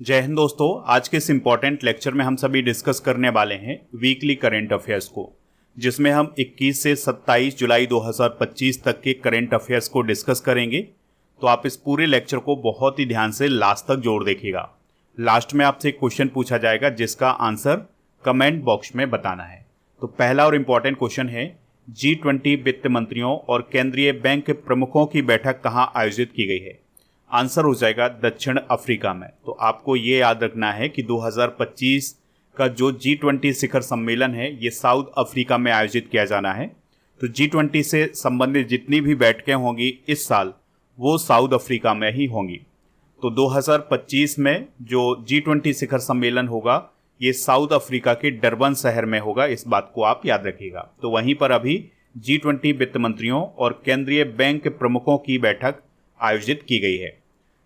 जय हिंद दोस्तों। आज के इस इम्पॉर्टेंट लेक्चर में हम सभी डिस्कस करने वाले हैं वीकली करंट अफेयर्स को, जिसमें हम 21 से 27 जुलाई 2025 तक के करंट अफेयर्स को डिस्कस करेंगे। तो आप इस पूरे लेक्चर को बहुत ही ध्यान से लास्ट तक जोड़ देखिएगा। लास्ट में आपसे एक क्वेश्चन पूछा जाएगा जिसका आंसर कमेंट बॉक्स में बताना है। तो पहला और इम्पॉर्टेंट क्वेश्चन है, G20 वित्त मंत्रियों और केंद्रीय बैंक के प्रमुखों की बैठक कहाँ आयोजित की गई है? आंसर हो जाएगा दक्षिण अफ्रीका में। तो आपको ये याद रखना है कि 2025 का जो G20 शिखर सम्मेलन है ये साउथ अफ्रीका में आयोजित किया जाना है। तो G20 से संबंधित जितनी भी बैठकें होंगी इस साल वो साउथ अफ्रीका में ही होंगी। तो 2025 में जो G20 शिखर सम्मेलन होगा ये साउथ अफ्रीका के डरबन शहर में होगा, इस बात को आप याद रखिएगा। तो वहीं पर अभी G20 वित्त मंत्रियों और केंद्रीय बैंक प्रमुखों की बैठक आयोजित की गई है।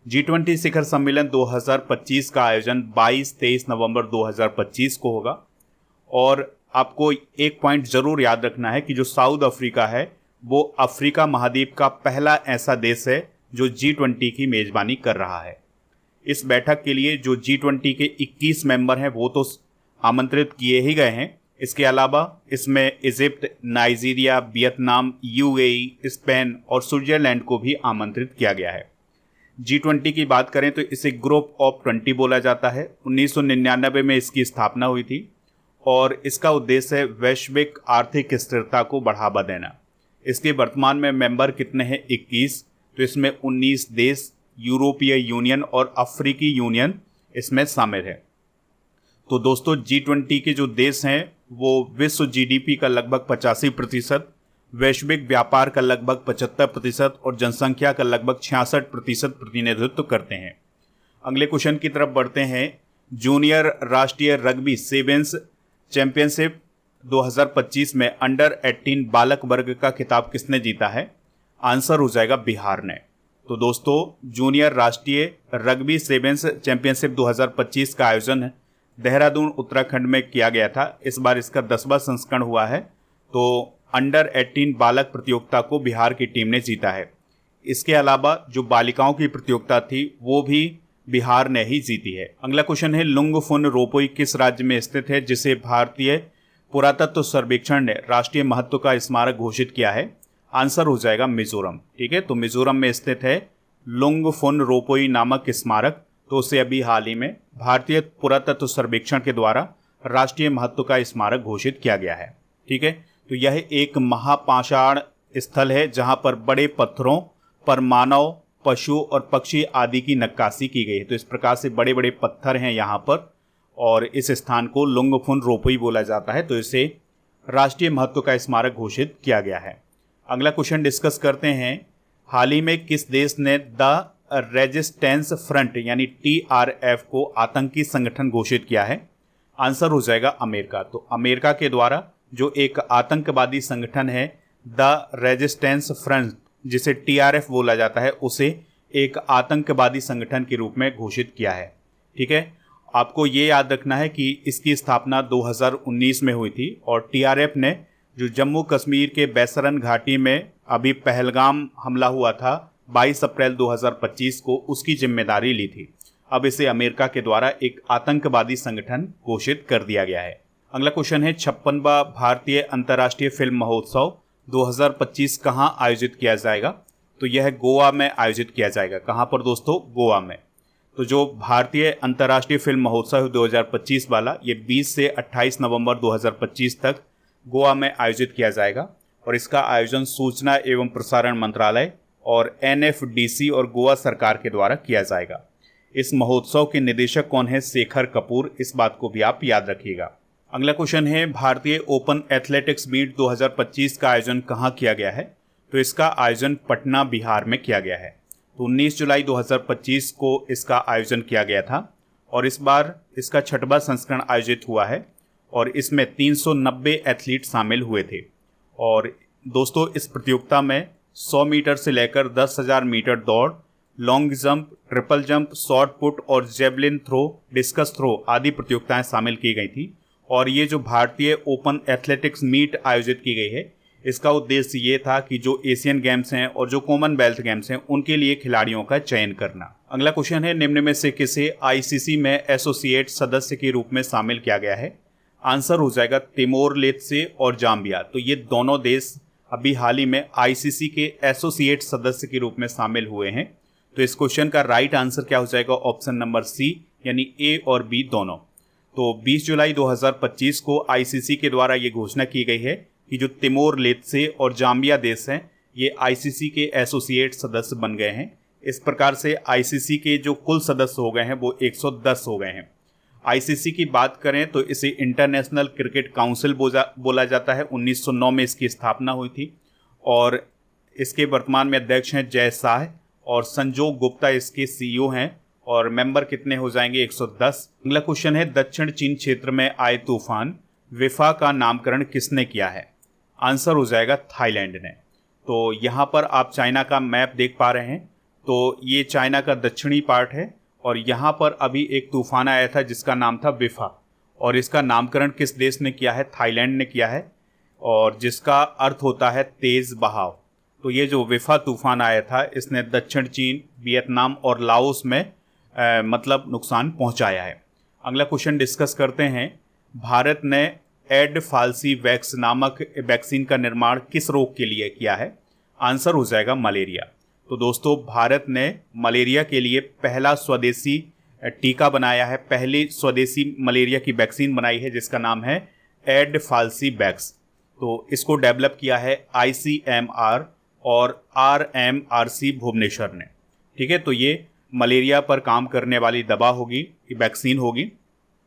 G20 शिखर सम्मेलन 2025 का आयोजन 22-23 नवंबर 2025 को होगा। और आपको एक पॉइंट ज़रूर याद रखना है कि जो साउथ अफ्रीका है वो अफ्रीका महाद्वीप का पहला ऐसा देश है जो G20 की मेज़बानी कर रहा है। इस बैठक के लिए जो G20 के 21 मेंबर हैं वो तो आमंत्रित किए ही गए हैं। इसके अलावा इसमें Egypt, Nigeria, Vietnam, UAE, Spain और स्विट्जरलैंड को भी आमंत्रित किया गया है। G20 की बात करें तो इसे ग्रुप ऑफ 20 बोला जाता है। 1999 में इसकी स्थापना हुई थी और इसका उद्देश्य है वैश्विक आर्थिक स्थिरता को बढ़ावा देना। इसके वर्तमान में मेंबर कितने हैं? 21। तो इसमें 19 देश, यूरोपीय यूनियन और अफ्रीकी यूनियन इसमें शामिल है। तो दोस्तों G20 के जो देश हैं वो विश्व GDP का लगभग 85%, वैश्विक व्यापार का लगभग 75% और जनसंख्या का लगभग 66% प्रतिनिधित्व करते हैं। अगले क्वेश्चन की तरफ बढ़ते हैं। जूनियर राष्ट्रीय रग्बी सेवेंस चैंपियनशिप 2025 में अंडर 18 बालक वर्ग का खिताब किसने जीता है? आंसर हो जाएगा बिहार ने। तो दोस्तों जूनियर राष्ट्रीय रग्बी सेवेंस चैंपियनशिप 2025 का आयोजन देहरादून उत्तराखंड में किया गया था। इस बार इसका 10वां संस्करण हुआ है। तो अंडर 18 बालक प्रतियोगिता को बिहार की टीम ने जीता है। इसके अलावा जो बालिकाओं की प्रतियोगिता थी वो भी बिहार ने ही जीती है। अगला क्वेश्चन है, लुंगफुन रोपोई किस राज्य में स्थित है जिसे भारतीय पुरातत्व सर्वेक्षण ने राष्ट्रीय महत्व का स्मारक घोषित किया है? आंसर हो जाएगा मिजोरम। ठीक है, तो मिजोरम में स्थित है लुंगफुन रोपोई नामक स्मारक। तो उसे अभी हाल ही में भारतीय पुरातत्व सर्वेक्षण के द्वारा राष्ट्रीय महत्व का स्मारक घोषित किया गया है। ठीक है, तो यह एक महापाषाण स्थल है जहां पर बड़े पत्थरों पर मानव, पशु और पक्षी आदि की नक्काशी की गई है। तो इस प्रकार से बड़े बड़े पत्थर हैं यहाँ पर और इस स्थान को लुंगफुन रोपोई बोला जाता है। तो इसे राष्ट्रीय महत्व का स्मारक घोषित किया गया है। अगला क्वेश्चन डिस्कस करते हैं, हाल ही में किस देश ने द रेजिस्टेंस फ्रंट यानी TRF को आतंकी संगठन घोषित किया है? आंसर हो जाएगा अमेरिका। तो अमेरिका के द्वारा जो एक आतंकवादी संगठन है द रेजिस्टेंस फ्रंट जिसे TRF बोला जाता है उसे एक आतंकवादी संगठन के रूप में घोषित किया है। ठीक है, आपको ये याद रखना है कि इसकी स्थापना 2019 में हुई थी और TRF ने जो जम्मू कश्मीर के बैसरन घाटी में अभी पहलगाम हमला हुआ था 22 अप्रैल 2025 को, उसकी जिम्मेदारी ली थी। अब इसे अमेरिका के द्वारा एक आतंकवादी संगठन घोषित कर दिया गया है। अगला क्वेश्चन है, 56वां भारतीय अंतर्राष्ट्रीय फिल्म महोत्सव 2025 कहाँ आयोजित किया जाएगा? तो यह गोवा में आयोजित किया जाएगा। कहाँ पर दोस्तों? गोवा में। तो जो भारतीय अंतर्राष्ट्रीय फिल्म महोत्सव 2025 वाला ये 20 से 28 नवंबर 2025 तक गोवा में आयोजित किया जाएगा और इसका आयोजन सूचना एवं प्रसारण मंत्रालय और NFDC और गोवा सरकार के द्वारा किया जाएगा। इस महोत्सव के निदेशक कौन है? शेखर कपूर। इस बात को भी आप याद रखिएगा। अगला क्वेश्चन है, भारतीय ओपन एथलेटिक्स मीट 2025 का आयोजन कहाँ किया गया है? तो इसका आयोजन पटना, बिहार में किया गया है। तो 19 जुलाई 2025 को इसका आयोजन किया गया था और इस बार इसका 6वां संस्करण आयोजित हुआ है और इसमें 390 एथलीट शामिल हुए थे। और दोस्तों इस प्रतियोगिता में 100 मीटर से लेकर 10,000 मीटर दौड़, long jump, triple jump, short put और जेवलिन थ्रो, डिस्कस थ्रो आदि प्रतियोगिताएं शामिल की गई थी। और ये जो भारतीय ओपन एथलेटिक्स मीट आयोजित की गई है इसका उद्देश्य ये था कि जो एशियन गेम्स हैं और जो कॉमनवेल्थ गेम्स हैं उनके लिए खिलाड़ियों का चयन करना। अगला क्वेश्चन है, निम्न में से किसे आईसीसी में एसोसिएट सदस्य के रूप में शामिल किया गया है? आंसर हो जाएगा तिमोर लेत्से और जाम्बिया। तो ये दोनों देश अभी हाल ही में आईसीसी के एसोसिएट सदस्य के रूप में शामिल हुए हैं। तो इस क्वेश्चन का राइट आंसर क्या हो जाएगा? ऑप्शन नंबर सी, यानी ए और बी दोनों। तो 20 जुलाई 2025 को आईसीसी के द्वारा ये घोषणा की गई है कि जो तिमोर लेत्से और जाम्बिया देश हैं ये आईसीसी के एसोसिएट सदस्य बन गए हैं। इस प्रकार से आईसीसी के जो कुल सदस्य हो गए हैं वो 110 हो गए हैं। आईसीसी की बात करें तो इसे इंटरनेशनल क्रिकेट काउंसिल बोला जाता है। 1909 में इसकी स्थापना हुई थी और इसके वर्तमान में अध्यक्ष हैं जय शाह और संजोग गुप्ता इसके सीईओ हैं और मेंबर कितने हो जाएंगे? 110। अगला क्वेश्चन है, दक्षिण चीन क्षेत्र में आए तूफान विफा का नामकरण किसने किया है? आंसर हो जाएगा थाईलैंड ने। तो यहाँ पर आप चाइना का मैप देख पा रहे हैं। तो ये चाइना का दक्षिणी पार्ट है और यहाँ पर अभी एक तूफान आया था जिसका नाम था विफा और इसका नामकरण किस देश ने किया है? थाईलैंड ने किया है और जिसका अर्थ होता है तेज बहाव। तो ये जो विफा तूफान आया था इसने दक्षिण चीन, वियतनाम और लाओस में मतलब नुकसान पहुंचाया है। अगला क्वेश्चन डिस्कस करते हैं, भारत ने एड फाल्सी वैक्स नामक वैक्सीन का निर्माण किस रोग के लिए किया है? आंसर हो जाएगा मलेरिया। तो दोस्तों भारत ने मलेरिया के लिए पहला स्वदेशी टीका बनाया है, पहली स्वदेशी मलेरिया की वैक्सीन बनाई है जिसका नाम है एड फाल्सी वैक्स। तो इसको डेवलप किया है आईसीएमआर और आरएमआरसी भुवनेश्वर ने। ठीक है, तो ये मलेरिया पर काम करने वाली दवा होगी, वैक्सीन होगी।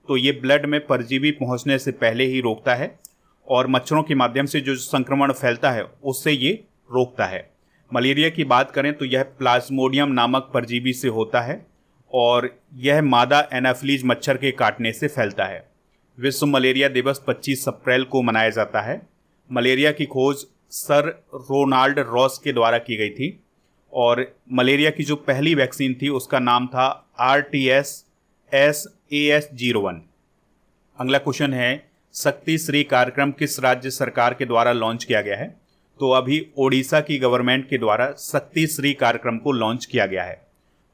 तो ये ब्लड में परजीवी पहुंचने से पहले ही रोकता है और मच्छरों के माध्यम से जो संक्रमण फैलता है उससे ये रोकता है। मलेरिया की बात करें तो यह प्लाज्मोडियम नामक परजीवी से होता है और यह मादा एनाफिलीज मच्छर के काटने से फैलता है। विश्व मलेरिया दिवस 25 अप्रैल को मनाया जाता है। मलेरिया की खोज सर रोनाल्ड रॉस के द्वारा की गई थी और मलेरिया की जो पहली वैक्सीन थी उसका नाम था RTS-AS01। अगला क्वेश्चन है, शक्ति श्री कार्यक्रम किस राज्य सरकार के द्वारा लॉन्च किया गया है? तो अभी ओडिशा की गवर्नमेंट के द्वारा शक्ति श्री कार्यक्रम को लॉन्च किया गया है।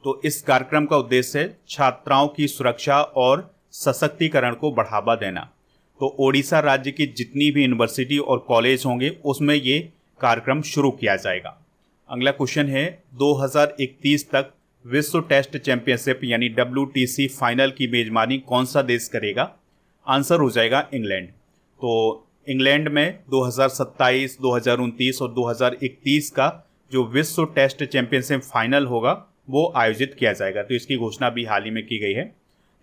तो इस कार्यक्रम का उद्देश्य है छात्राओं की सुरक्षा और सशक्तिकरण को बढ़ावा देना। तो ओडिशा राज्य की जितनी भी यूनिवर्सिटी और कॉलेज होंगे उसमें ये कार्यक्रम शुरू किया जाएगा। अगला क्वेश्चन है, 2031 तक विश्व टेस्ट चैंपियनशिप यानी WTC फाइनल की मेजबानी कौन सा देश करेगा? आंसर हो जाएगा इंग्लैंड। तो इंग्लैंड में 2027, 2029 और 2031 का जो विश्व टेस्ट चैंपियनशिप फाइनल होगा वो आयोजित किया जाएगा। तो इसकी घोषणा भी हाल ही में की गई है।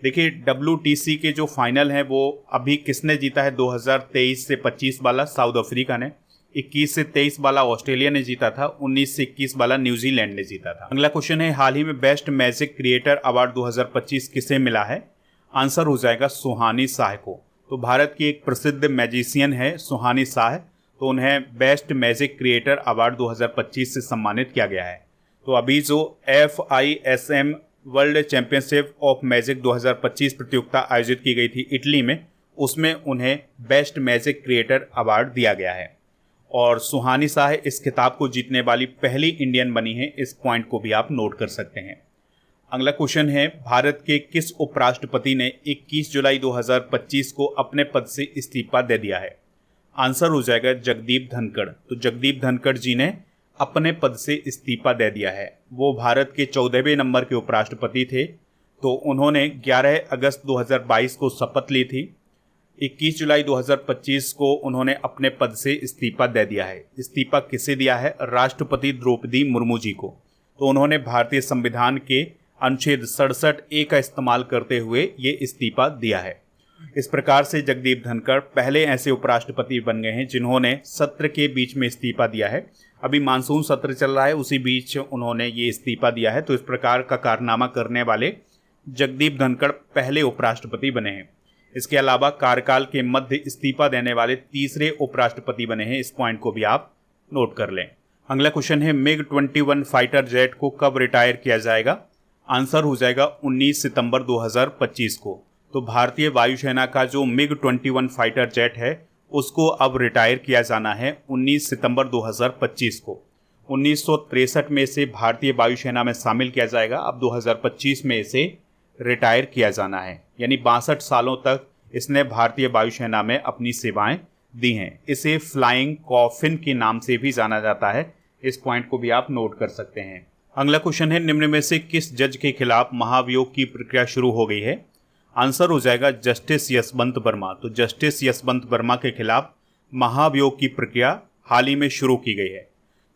देखिए WTC के जो फाइनल हैं वो अभी किसने जीता है? 2023 से 25 वाला साउथ अफ्रीका ने, 21 से 23 वाला ऑस्ट्रेलिया ने जीता था, 19 से 21 वाला न्यूजीलैंड ने जीता था। अगला क्वेश्चन है, हाल ही में बेस्ट मैजिक क्रिएटर अवार्ड 2025 किसे मिला है? आंसर हो जाएगा सुहानी शाह को। तो भारत की एक प्रसिद्ध मैजिशियन है सुहानी शाह, तो उन्हें बेस्ट मैजिक क्रिएटर अवार्ड 2025 से सम्मानित किया गया है। तो अभी जो FISM world championship of magic 2025 प्रतियोगिता आयोजित की गई थी इटली में, उसमें उन्हें बेस्ट मैजिक क्रिएटर अवार्ड दिया गया है और सुहानी शाह इस खिताब को जीतने वाली पहली इंडियन बनी है। इस पॉइंट को भी आप नोट कर सकते हैं। अगला क्वेश्चन है, भारत के किस उपराष्ट्रपति ने 21 जुलाई 2025 को अपने पद से इस्तीफा दे दिया है? आंसर हो जाएगा जगदीप धनखड़। तो जगदीप धनखड़ जी ने अपने पद से इस्तीफा दे दिया है। वो भारत के 14वें नंबर के उपराष्ट्रपति थे। तो उन्होंने 11 अगस्त 2022 को शपथ ली थी। 21 जुलाई 2025 को उन्होंने अपने पद से इस्तीफा दे दिया है। इस्तीफा किसे दिया है? राष्ट्रपति द्रौपदी मुर्मू जी को। तो उन्होंने भारतीय संविधान के अनुच्छेद 67A का इस्तेमाल करते हुए ये इस्तीफा दिया है। इस प्रकार से जगदीप धनखड़ पहले ऐसे उपराष्ट्रपति बन गए हैं जिन्होंने सत्र के बीच में इस्तीफा दिया है। अभी मानसून सत्र चल रहा है, उसी बीच उन्होंने ये इस्तीफा दिया है। तो इस प्रकार का कारनामा करने वाले जगदीप धनखड़ पहले उपराष्ट्रपति बने हैं। इसके अलावा कार्यकाल के मध्य इस्तीफा देने वाले तीसरे उपराष्ट्रपति बने हैं। इस पॉइंट को भी आप नोट कर लें। अगला क्वेश्चन है, MiG-21 फाइटर जेट को कब रिटायर किया जाएगा? आंसर हो जाएगा 19 सितंबर 2025 को। तो भारतीय वायुसेना का जो MiG-21 फाइटर जेट है उसको अब रिटायर किया जाना है 19 सितंबर 2025 को। 1963 में इसे भारतीय वायुसेना में शामिल किया जाएगा, अब 2025 में इसे रिटायर किया जाना है। यानी 62 सालों तक इसने भारतीय वायुसेना में अपनी सेवाएं दी हैं। इसे फ्लाइंग कॉफिन के नाम से भी जाना जाता है, इस पॉइंट को भी आप नोट कर सकते हैं। अगला क्वेश्चन है, निम्न में से किस जज के खिलाफ महाभियोग की प्रक्रिया शुरू हो गई है? आंसर हो जाएगा जस्टिस यशवंत वर्मा। तो जस्टिस यशवंत वर्मा के खिलाफ महाभियोग की प्रक्रिया हाल ही में शुरू की गई है।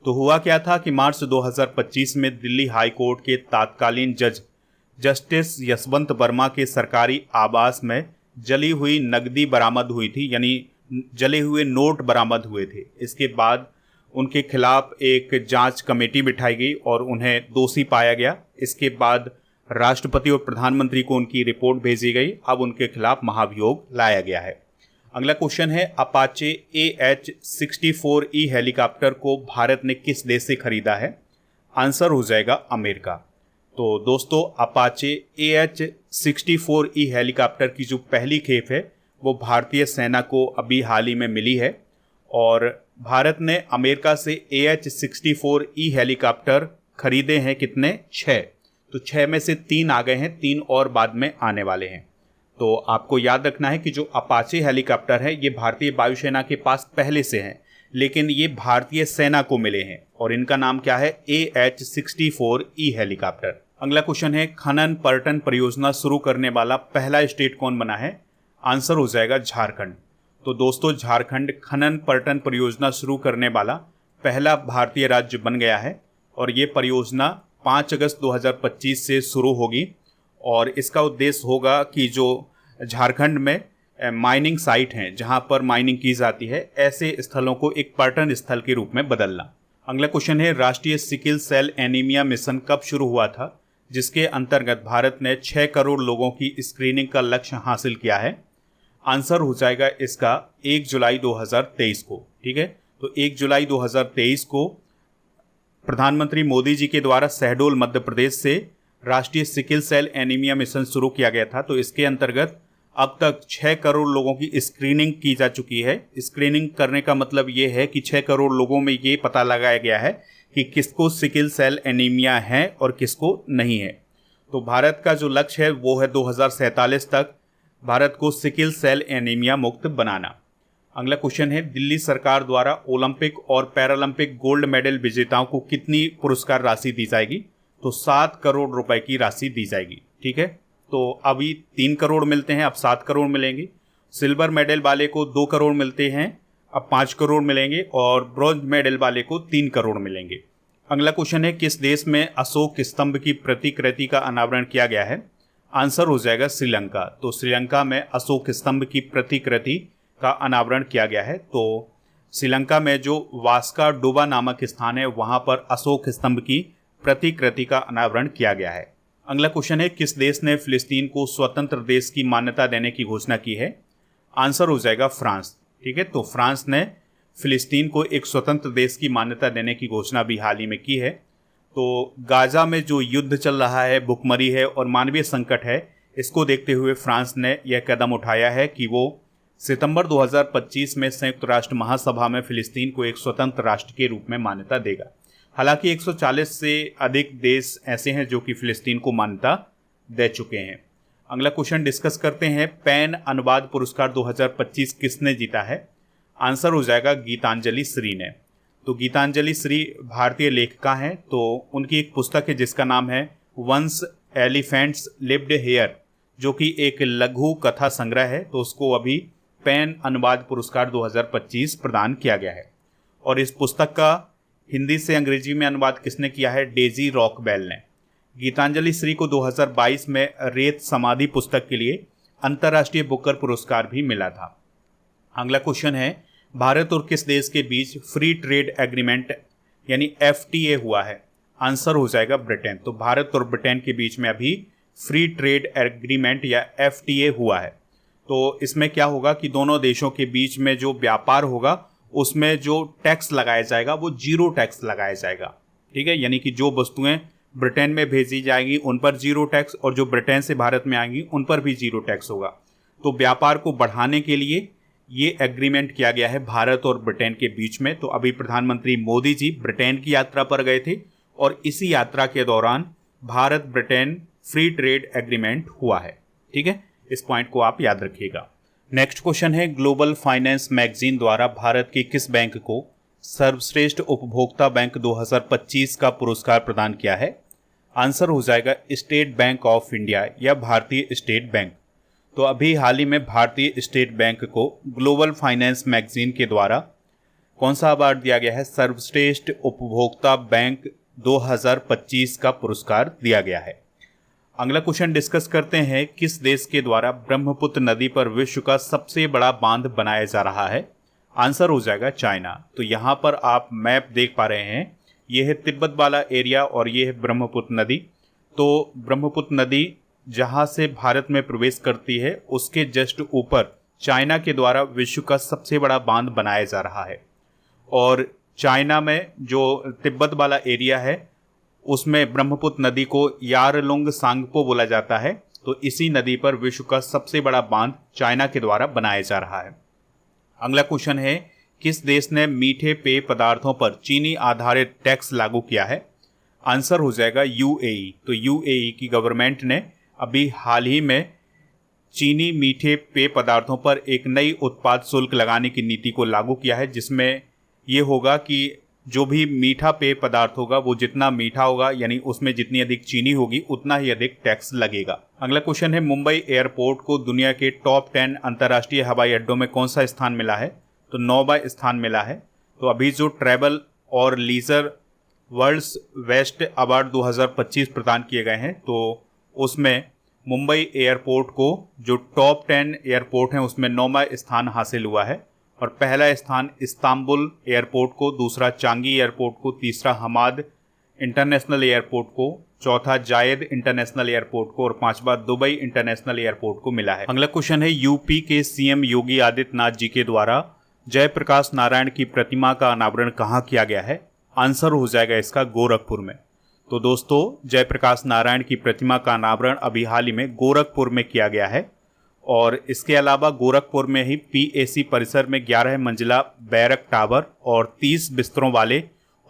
तो हुआ क्या था कि मार्च 2025 में दिल्ली हाई कोर्ट के तत्कालीन जज जस्टिस यशवंत वर्मा के सरकारी आवास में जली हुई नकदी बरामद हुई थी, यानी जले हुए नोट बरामद हुए थे। इसके बाद उनके खिलाफ एक जांच कमेटी बिठाई गई और उन्हें दोषी पाया गया। इसके बाद राष्ट्रपति और प्रधानमंत्री को उनकी रिपोर्ट भेजी गई। अब उनके खिलाफ महाभियोग लाया गया है। अगला क्वेश्चन है, अपाचे AH-64E हेलीकॉप्टर को भारत ने किस देश से खरीदा है? आंसर हो जाएगा अमेरिका। तो दोस्तों, अपाचे AH-64E हेलीकॉप्टर की जो पहली खेप है वो भारतीय सेना को अभी हाल ही में मिली है और भारत ने अमेरिका से AH-64E हेलीकॉप्टर खरीदे हैं। कितने? 6। तो 6 में से 3 आ गए हैं, 3 और बाद में आने वाले हैं। तो आपको याद रखना है कि जो अपाचे हेलीकॉप्टर है ये भारतीय वायुसेना के पास पहले से हैं, लेकिन ये भारतीय सेना को मिले हैं और इनका नाम क्या है? AH-64E helicopter. अगला क्वेश्चन है, खनन पर्यटन परियोजना शुरू करने वाला पहला स्टेट कौन बना है? आंसर हो जाएगा झारखंड। तो दोस्तों, झारखंड खनन पर्यटन परियोजना शुरू करने वाला पहला भारतीय राज्य बन गया है और ये परियोजना 5 अगस्त 2025 से शुरू होगी और इसका उद्देश्य होगा कि जो झारखंड में माइनिंग साइट हैं जहां पर माइनिंग की जाती है, ऐसे स्थलों को एक पर्यटन स्थल के रूप में बदलना। अगला क्वेश्चन है, राष्ट्रीय सिकिल सेल एनीमिया मिशन कब शुरू हुआ था, जिसके अंतर्गत भारत ने 6 करोड़ लोगों की स्क्रीनिंग का लक्ष्य हासिल किया है? आंसर हो जाएगा इसका 1 जुलाई 2023 को। ठीक है, तो 1 जुलाई 2023 को प्रधानमंत्री मोदी जी के द्वारा शहडोल मध्य प्रदेश से राष्ट्रीय सिकिल सेल एनीमिया मिशन शुरू किया गया था। तो इसके अंतर्गत अब तक 6 करोड़ लोगों की स्क्रीनिंग की जा चुकी है। स्क्रीनिंग करने का मतलब ये है कि 6 करोड़ लोगों में ये पता लगाया गया है कि किसको सिकिल सेल एनीमिया है और किसको नहीं है। तो भारत का जो लक्ष्य है वो है 2047 तक भारत को सिकिल सेल एनीमिया मुक्त बनाना। अगला क्वेश्चन है, दिल्ली सरकार द्वारा ओलंपिक और पैरालंपिक गोल्ड मेडल विजेताओं को कितनी पुरस्कार राशि दी जाएगी? तो 7 करोड़ रुपए की राशि दी जाएगी। ठीक है, तो अभी 3 करोड़ मिलते हैं, अब 7 करोड़ मिलेंगे। सिल्वर मेडल वाले को 2 करोड़ मिलते हैं, अब 5 करोड़ मिलेंगे और ब्रॉन्ज मेडल वाले को 3 करोड़ मिलेंगे। अगला क्वेश्चन है, किस देश में अशोक स्तंभ की प्रतिकृति का अनावरण किया गया है? आंसर हो जाएगा श्रीलंका। तो श्रीलंका में अशोक स्तंभ की प्रतिकृति का अनावरण किया गया है। तो श्रीलंका में जो वास्का डोबा नामक स्थान है वहां पर अशोक स्तंभ की प्रतिकृति का अनावरण किया गया है। अगला क्वेश्चन है, किस देश ने फिलिस्तीन को स्वतंत्र देश की मान्यता देने की घोषणा की है? आंसर हो जाएगा फ्रांस। ठीक है, तो फ्रांस ने फिलिस्तीन को एक स्वतंत्र देश की मान्यता देने की घोषणा भी हाल ही में की है। तो गाजा में जो युद्ध चल रहा है, भुखमरी है और मानवीय संकट है, इसको देखते हुए फ्रांस ने यह कदम उठाया है कि वो सितंबर 2025 में संयुक्त राष्ट्र महासभा में फिलिस्तीन को एक स्वतंत्र राष्ट्र के रूप में मान्यता देगा। हालांकि 140 से अधिक देश ऐसे हैं जो कि फिलिस्तीन को मान्यता दे चुके हैं। अगला क्वेश्चन डिस्कस करते हैं, पैन अनुवाद पुरस्कार 2025 किसने जीता है? आंसर हो जाएगा गीतांजलि श्री ने। तो गीतांजलि श्री भारतीय लेखिका हैं। तो उनकी एक पुस्तक है जिसका नाम है वंस एलिफेंट्स लिव्ड हियर, जो कि एक लघु कथा संग्रह है। तो उसको अभी पैन अनुवाद पुरस्कार 2025 प्रदान किया गया है। और इस पुस्तक का हिंदी से अंग्रेजी में अनुवाद किसने किया है? डेजी रॉकबेल ने। गीतांजलि श्री को 2022 में रेत समाधि पुस्तक के लिए अंतर्राष्ट्रीय बुकर पुरस्कार भी मिला था। अगला क्वेश्चन है, भारत और किस देश के बीच फ्री ट्रेड एग्रीमेंट यानी FTA हुआ है? आंसर हो जाएगा ब्रिटेन। तो भारत और ब्रिटेन के बीच में अभी फ्री ट्रेड एग्रीमेंट या FTA हुआ है। तो इसमें क्या होगा कि दोनों देशों के बीच में जो व्यापार होगा उसमें जो टैक्स लगाया जाएगा वो 0 टैक्स लगाया जाएगा। ठीक है, यानी कि जो वस्तुएं ब्रिटेन में भेजी जाएंगी उन पर 0 टैक्स और जो ब्रिटेन से भारत में आएंगी उन पर भी 0 टैक्स होगा। तो व्यापार को बढ़ाने के लिए ये एग्रीमेंट किया गया है भारत और ब्रिटेन के बीच में। तो अभी प्रधानमंत्री मोदी जी ब्रिटेन की यात्रा पर गए थे और इसी यात्रा के दौरान Bharat Britain free trade agreement हुआ है। ठीक है, इस पॉइंट को आप याद रखिएगा। नेक्स्ट क्वेश्चन है, ग्लोबल फाइनेंस मैगजीन द्वारा भारत के किस बैंक को सर्वश्रेष्ठ उपभोक्ता बैंक 2025 का पुरस्कार प्रदान किया है? आंसर हो जाएगा स्टेट बैंक ऑफ इंडिया या भारतीय स्टेट बैंक। तो अभी हाल ही में भारतीय स्टेट बैंक को ग्लोबल फाइनेंस मैगजीन के द्वारा कौन सा अवार्ड दिया गया है? सर्वश्रेष्ठ उपभोक्ता बैंक 2025 का पुरस्कार दिया गया है। अगला क्वेश्चन डिस्कस करते हैं, किस देश के द्वारा ब्रह्मपुत्र नदी पर विश्व का सबसे बड़ा बांध बनाया जा रहा है? आंसर हो जाएगा चाइना। तो यहाँ पर आप मैप देख पा रहे हैं, ये है तिब्बत वाला एरिया और ये है ब्रह्मपुत्र नदी। तो ब्रह्मपुत्र नदी जहाँ से भारत में प्रवेश करती है उसके जस्ट ऊपर चाइना के द्वारा विश्व का सबसे बड़ा बांध बनाया जा रहा है। और चाइना में जो तिब्बत वाला एरिया है उसमें ब्रह्मपुत्र नदी को यारलुंग सांगपो बोला जाता है। तो इसी नदी पर विश्व का सबसे बड़ा बांध चाइना के द्वारा बनाया जा रहा है। अगला क्वेश्चन है, किस देश ने मीठे पेय पदार्थों पर चीनी आधारित टैक्स लागू किया है? आंसर हो जाएगा यूएई। तो यूएई की गवर्नमेंट ने अभी हाल ही में चीनी मीठे पेय पदार्थों पर एक नई उत्पाद शुल्क लगाने की नीति को लागू किया है, जिसमें ये होगा कि जो भी मीठा पेय पदार्थ होगा वो जितना मीठा होगा यानी उसमें जितनी अधिक चीनी होगी उतना ही अधिक टैक्स लगेगा। अगला क्वेश्चन है, मुंबई एयरपोर्ट को दुनिया के टॉप 10 अंतर्राष्ट्रीय हवाई अड्डों में कौन सा स्थान मिला है? तो 9वां स्थान मिला है। तो अभी जो ट्रैवल और लीजर वर्ल्ड्स बेस्ट अवार्ड 2025 प्रदान किए गए हैं तो उसमें मुंबई एयरपोर्ट को जो टॉप 10 एयरपोर्ट हैं उसमें 9वां स्थान हासिल हुआ है। और पहला स्थान इस्तांबुल एयरपोर्ट को, दूसरा चांगी एयरपोर्ट को, तीसरा हमाद इंटरनेशनल एयरपोर्ट को, चौथा जायद इंटरनेशनल एयरपोर्ट को और पांचवा दुबई इंटरनेशनल एयरपोर्ट को मिला है। अगला क्वेश्चन है, यूपी के सीएम योगी आदित्यनाथ जी के द्वारा जयप्रकाश नारायण की प्रतिमा का अनावरण कहाँ किया गया है? आंसर हो जाएगा इसका गोरखपुर में। तो दोस्तों, जयप्रकाश नारायण की प्रतिमा का अनावरण अभी हाल ही में गोरखपुर में किया गया है। और इसके अलावा गोरखपुर में ही पीएसी परिसर में 11 मंजिला बैरक टावर और 30 बिस्तरों वाले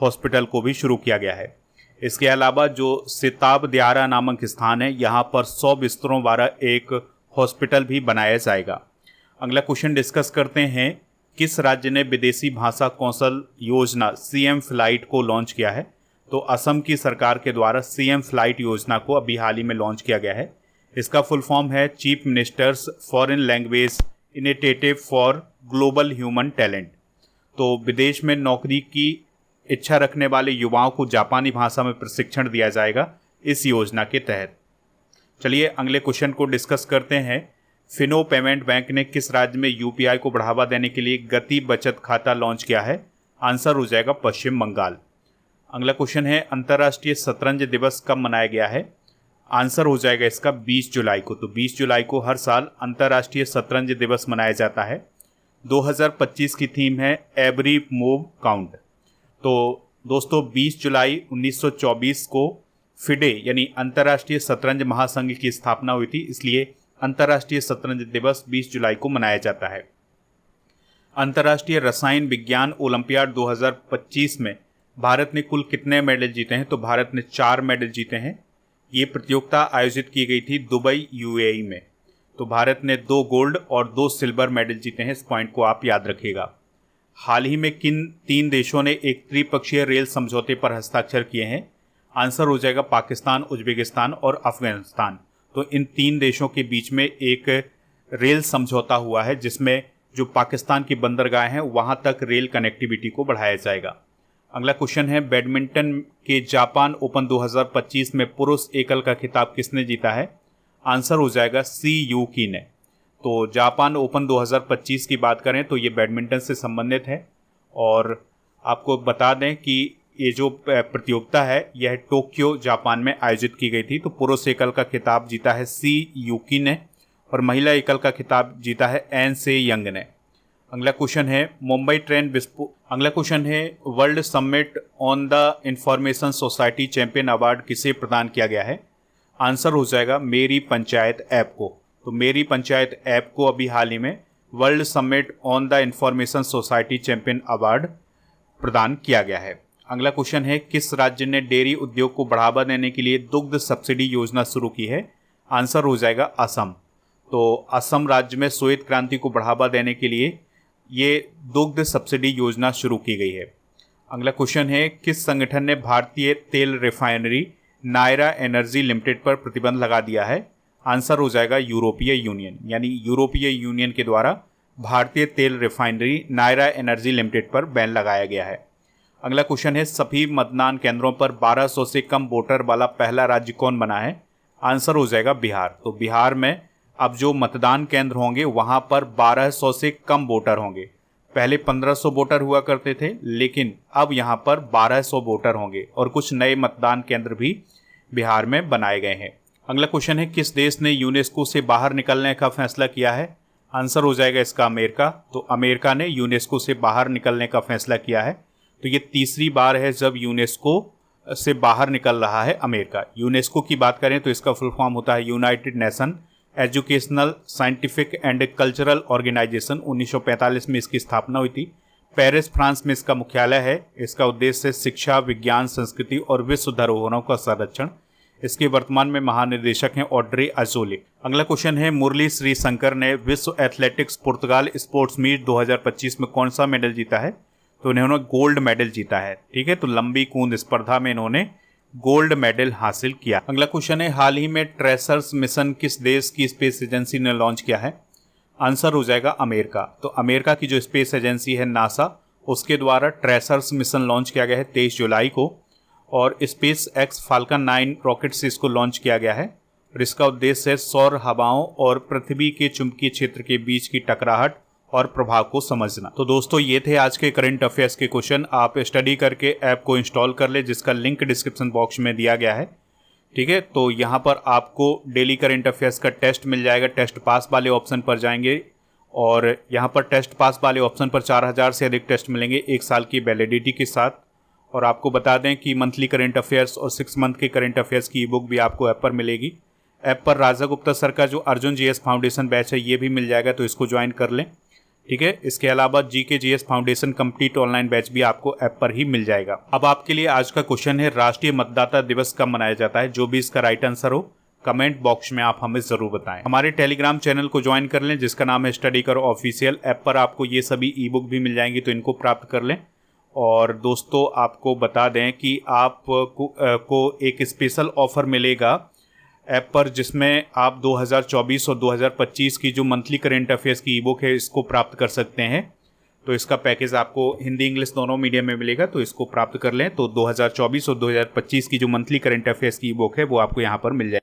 हॉस्पिटल को भी शुरू किया गया है। इसके अलावा जो सिताब दियारा नामक स्थान है यहाँ पर 100 बिस्तरों वाला एक हॉस्पिटल भी बनाया जाएगा। अगला क्वेश्चन डिस्कस करते हैं, किस राज्य ने विदेशी भाषा कौशल योजना सीएम फ्लाइट को लॉन्च किया है? तो असम की सरकार के द्वारा सीएम फ्लाइट योजना को अभी हाल ही में लॉन्च किया गया है। इसका फुल फॉर्म है chief ministers foreign language initiative for global human talent. तो विदेश में नौकरी की इच्छा रखने वाले युवाओं को जापानी भाषा में प्रशिक्षण दिया जाएगा इस योजना के तहत। चलिए अगले क्वेश्चन को डिस्कस करते हैं। फिनो पेमेंट बैंक ने किस राज्य में यूपीआई को बढ़ावा देने के लिए गति बचत खाता लॉन्च किया है? आंसर हो जाएगा पश्चिम बंगाल। अगला क्वेश्चन है, अंतर्राष्ट्रीय शतरंज दिवस कब मनाया गया है? आंसर हो जाएगा इसका 20 जुलाई को। तो 20 जुलाई को हर साल अंतर्राष्ट्रीय शतरंज दिवस मनाया जाता है। 2025 की थीम है एवरी मूव काउंट। तो दोस्तों 20 जुलाई 1924 को फिडे यानी अंतर्राष्ट्रीय शतरंज महासंघ की स्थापना हुई थी, इसलिए अंतर्राष्ट्रीय शतरंज दिवस 20 जुलाई को मनाया जाता है। अंतर्राष्ट्रीय रसायन विज्ञान ओलंपियाड 2025 में भारत ने कुल कितने मेडल जीते हैं? तो भारत ने 4 मेडल जीते हैं। ये प्रतियोगिता आयोजित की गई थी दुबई यूएई में। तो भारत ने 2 गोल्ड और 2 सिल्वर मेडल जीते हैं। इस पॉइंट को आप याद रखिएगा। हाल ही में किन 3 देशों ने एक त्रिपक्षीय रेल समझौते पर हस्ताक्षर किए हैं? आंसर हो जाएगा पाकिस्तान, उज्बेकिस्तान और अफगानिस्तान। तो इन 3 देशों के बीच में एक रेल समझौता हुआ है जिसमें जो पाकिस्तान की बंदरगाह हैं वहाँ तक रेल कनेक्टिविटी को बढ़ाया जाएगा। अगला क्वेश्चन है, बैडमिंटन के जापान ओपन 2025 में पुरुष एकल का खिताब किसने जीता है? आंसर हो जाएगा सी यूकी ने। तो जापान ओपन 2025 की बात करें तो ये बैडमिंटन से संबंधित है। और आपको बता दें कि ये जो प्रतियोगिता है यह टोक्यो जापान में आयोजित की गई थी। तो पुरुष एकल का खिताब जीता है सी यूकी ने और महिला एकल का खिताब जीता है एन से यंग ने। अगला क्वेश्चन है, मुंबई ट्रेन विस्फोट। अगला क्वेश्चन है, world summit on the information society champion award किसे प्रदान किया गया है? आंसर हो जाएगा मेरी पंचायत ऐप को। तो मेरी पंचायत ऐप को अभी हाल ही में world summit on the information society champion award प्रदान किया गया है। अगला क्वेश्चन है, किस राज्य ने डेयरी उद्योग को बढ़ावा देने के लिए दुग्ध सब्सिडी योजना शुरू की है? आंसर हो जाएगा असम। तो असम राज्य में श्वेत क्रांति को बढ़ावा देने के लिए ये दुग्ध सब्सिडी योजना शुरू की गई है। अगला क्वेश्चन है, किस संगठन ने भारतीय तेल रिफाइनरी नायरा एनर्जी लिमिटेड पर प्रतिबंध लगा दिया है? आंसर हो जाएगा यूरोपीय यूनियन, यानी यूरोपीय यूनियन के द्वारा भारतीय तेल रिफाइनरी नायरा एनर्जी लिमिटेड पर बैन लगाया गया है। अगला क्वेश्चन है, सभी मतदान केंद्रों पर 1200 से कम वोटर वाला पहला राज्य कौन बना है? आंसर हो जाएगा बिहार। तो बिहार में अब जो मतदान केंद्र होंगे वहां पर 1200 से कम वोटर होंगे। पहले 1500 वोटर हुआ करते थे, लेकिन अब यहां पर 1200 वोटर होंगे और कुछ नए मतदान केंद्र भी बिहार में बनाए गए हैं। अगला क्वेश्चन है, किस देश ने यूनेस्को से बाहर निकलने का फैसला किया है? आंसर हो जाएगा इसका अमेरिका। तो अमेरिका ने यूनेस्को से बाहर निकलने का फैसला किया है। तो ये तीसरी बार है जब यूनेस्को से बाहर निकल रहा है अमेरिका। यूनेस्को की बात करें तो इसका फुल फॉर्म होता है United Nation Educational Scientific and Cultural Organisation. 1945 में इसकी स्थापना हुई थी। पेरिस फ्रांस में इसका मुख्यालय है। इसका उद्देश्य शिक्षा, विज्ञान, संस्कृति और विश्व धरोहरों का संरक्षण। इसके वर्तमान में महानिदेशक हैं ऑड्रे अजोले। अगला क्वेश्चन है, मुरली श्रीशंकर ने विश्व एथलेटिक्स पुर्तगाल स्पोर्ट्स मीट 2025 में कौन सा मेडल जीता है? तो इन्होंने गोल्ड मेडल जीता है। ठीक है, तो लंबी कूद स्पर्धा में इन्होंने गोल्ड मेडल हासिल किया। अगला क्वेश्चन है, हाल ही में ट्रेसर्स मिशन किस देश की स्पेस एजेंसी ने लॉन्च किया है? आंसर हो जाएगा अमेरिका। तो अमेरिका की जो स्पेस एजेंसी है नासा, उसके द्वारा ट्रेसर्स मिशन लॉन्च किया गया है 23 जुलाई को, और स्पेस एक्स फाल्कन 9 रॉकेट से इसको लॉन्च किया गया है। और इसका उद्देश्य है सौर हवाओं और पृथ्वी के चुंबकीय क्षेत्र के बीच की टकराहट और प्रभाव को समझना। तो दोस्तों, ये थे आज के करंट अफेयर्स के क्वेश्चन। आप स्टडी करके ऐप को इंस्टॉल कर ले, जिसका लिंक डिस्क्रिप्शन बॉक्स में दिया गया है। ठीक है, तो यहाँ पर आपको डेली करंट अफेयर्स का टेस्ट मिल जाएगा। टेस्ट पास वाले ऑप्शन पर जाएंगे और यहाँ पर टेस्ट पास वाले ऑप्शन पर 4000 से अधिक टेस्ट मिलेंगे 1 साल की वैलिडिटी के साथ। और आपको बता दें कि मंथली करंट अफेयर्स और 6 मंथ के करंट अफेयर्स की ई बुक भी आपको ऐप पर मिलेगी। ऐप पर राजा गुप्ता सर का जो अर्जुन जीएस फाउंडेशन बैच है ये भी मिल जाएगा, तो इसको ज्वाइन कर लें। ठीक है, इसके अलावा GK GS foundation complete online batch भी आपको ऐप पर ही मिल जाएगा। अब आपके लिए आज का क्वेश्चन है, राष्ट्रीय मतदाता दिवस कब मनाया जाता है? जो भी इसका राइट आंसर हो कमेंट बॉक्स में आप हमें जरूर बताएं। हमारे टेलीग्राम चैनल को ज्वाइन कर लें, जिसका नाम है स्टडी करो ऑफिशियल। ऐप पर आपको ये सभी ई बुक भी मिल जाएंगी, तो इनको प्राप्त कर लें। और दोस्तों, आपको बता दें कि आप को एक स्पेशल ऑफर मिलेगा ऐप पर, जिसमें आप 2024 और 2025 की जो मंथली करंट अफेयर्स की ई बुक है इसको प्राप्त कर सकते हैं। तो इसका पैकेज आपको हिंदी इंग्लिश दोनों मीडियम में मिलेगा, तो इसको प्राप्त कर लें। तो 2024 और 2025 की जो मंथली करंट अफेयर्स की ई बुक है वो आपको यहाँ पर मिल जाएगी।